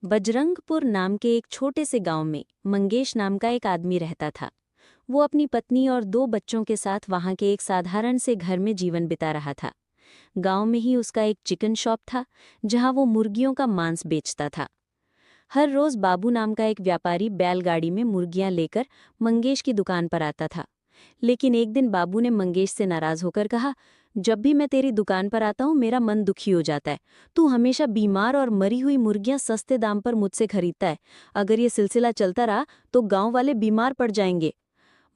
बजरंगपुर नाम के एक छोटे से गांव में मंगेश नाम का एक आदमी रहता था। वो अपनी पत्नी और 2 बच्चों के साथ वहां के एक साधारण से घर में जीवन बिता रहा था। गांव में ही उसका एक चिकन शॉप था, जहां वो मुर्गियों का मांस बेचता था। हर रोज बाबू नाम का एक व्यापारी बैलगाड़ी में मुर्गियां लेकर मंगेश की दुकान पर आता था। लेकिन एक दिन बाबू ने मंगेश से नाराज होकर कहा, जब भी मैं तेरी दुकान पर आता हूँ मेरा मन दुखी हो जाता है। तू हमेशा बीमार और मरी हुई मुर्गियां सस्ते दाम पर मुझसे खरीदता है। अगर ये सिलसिला चलता रहा तो गांव वाले बीमार पड़ जाएंगे।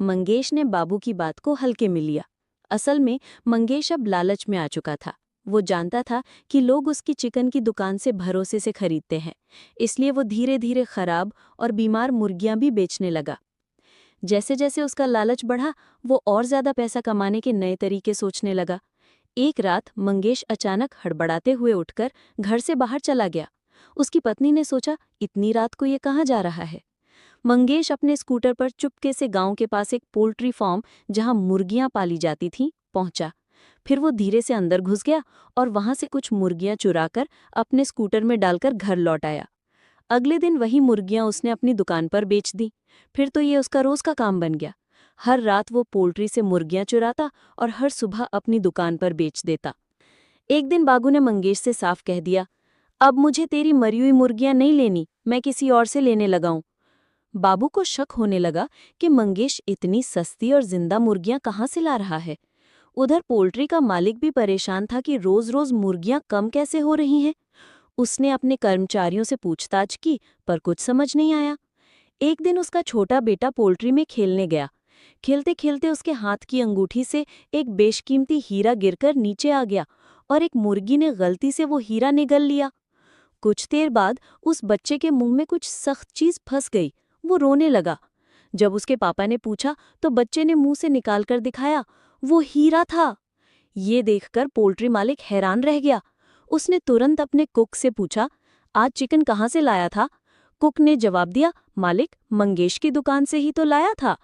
मंगेश ने बाबू की बात को हल्के में लिया। असल में मंगेश अब लालच में आ चुका था। वो जानता था कि लोग उसकी चिकन की दुकान से भरोसे से खरीदते हैं, इसलिए वो धीरे धीरे खराब और बीमार मुर्गियां भी बेचने लगा। जैसे जैसे उसका लालच बढ़ा, वो और ज्यादा पैसा कमाने के नए तरीके सोचने लगा। एक रात मंगेश अचानक हड़बड़ाते हुए उठकर घर से बाहर चला गया। उसकी पत्नी ने सोचा, इतनी रात को ये कहाँ जा रहा है। मंगेश अपने स्कूटर पर चुपके से गांव के पास एक पोल्ट्री फार्म, जहां मुर्गियां पाली जाती थीं, पहुंचा। फिर वो धीरे से अंदर घुस गया और वहां से कुछ मुर्गियां चुराकर अपने स्कूटर में डालकर घर लौट आया। अगले दिन वही मुर्गियां उसने अपनी दुकान पर बेच दी। फिर तो ये उसका रोज का काम बन गया। हर रात वो पोल्ट्री से मुर्गियां चुराता और हर सुबह अपनी दुकान पर बेच देता। एक दिन बाबू ने मंगेश से साफ कह दिया, अब मुझे तेरी मरी हुई मुर्गियां नहीं लेनी, मैं किसी और से लेने लगा हूं। बाबू को शक होने लगा कि मंगेश इतनी सस्ती और जिंदा मुर्गियां कहाँ से ला रहा है। उधर पोल्ट्री का मालिक भी परेशान था कि रोज रोज मुर्गियां कम कैसे हो रही हैं। उसने अपने कर्मचारियों से पूछताछ की, पर कुछ समझ नहीं आया। एक दिन उसका छोटा बेटा पोल्ट्री में खेलने गया। खेलते खेलते उसके हाथ की अंगूठी से एक बेशकीमती हीरा गिरकर नीचे आ गया और एक मुर्गी ने गलती से वो हीरा निगल लिया। कुछ देर बाद उस बच्चे के मुंह में कुछ सख्त चीज फंस गई। वो रोने लगा। जब उसके पापा ने पूछा तो बच्चे ने मुंह से निकालकर दिखाया, वो हीरा था। ये देखकर पोल्ट्री मालिक हैरान रह गया। उसने तुरंत अपने कुक से पूछा, आज चिकन कहाँ से लाया था। कुक ने जवाब दिया, मालिक मंगेश की दुकान से ही तो लाया था।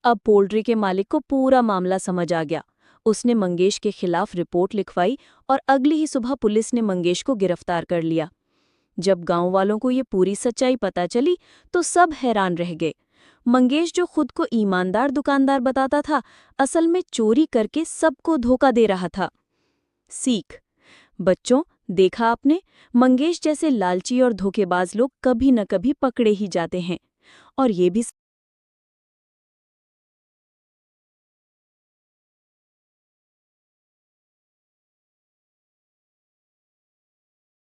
अब पोल्ट्री के मालिक को पूरा मामला समझ आ गया। उसने मंगेश के खिलाफ रिपोर्ट लिखवाई और अगली ही सुबह पुलिस ने मंगेश को गिरफ्तार कर लिया। जब गांव वालों को ये पूरी सच्चाई पता चली तो सब हैरान रह गए। मंगेश, जो खुद को ईमानदार दुकानदार बताता था, असल में चोरी करके सबको धोखा दे रहा था। सीख। बच्चों, देखा आपने, मंगेश जैसे लालची और धोखेबाज लोग कभी न कभी पकड़े ही जाते हैं। और ये भी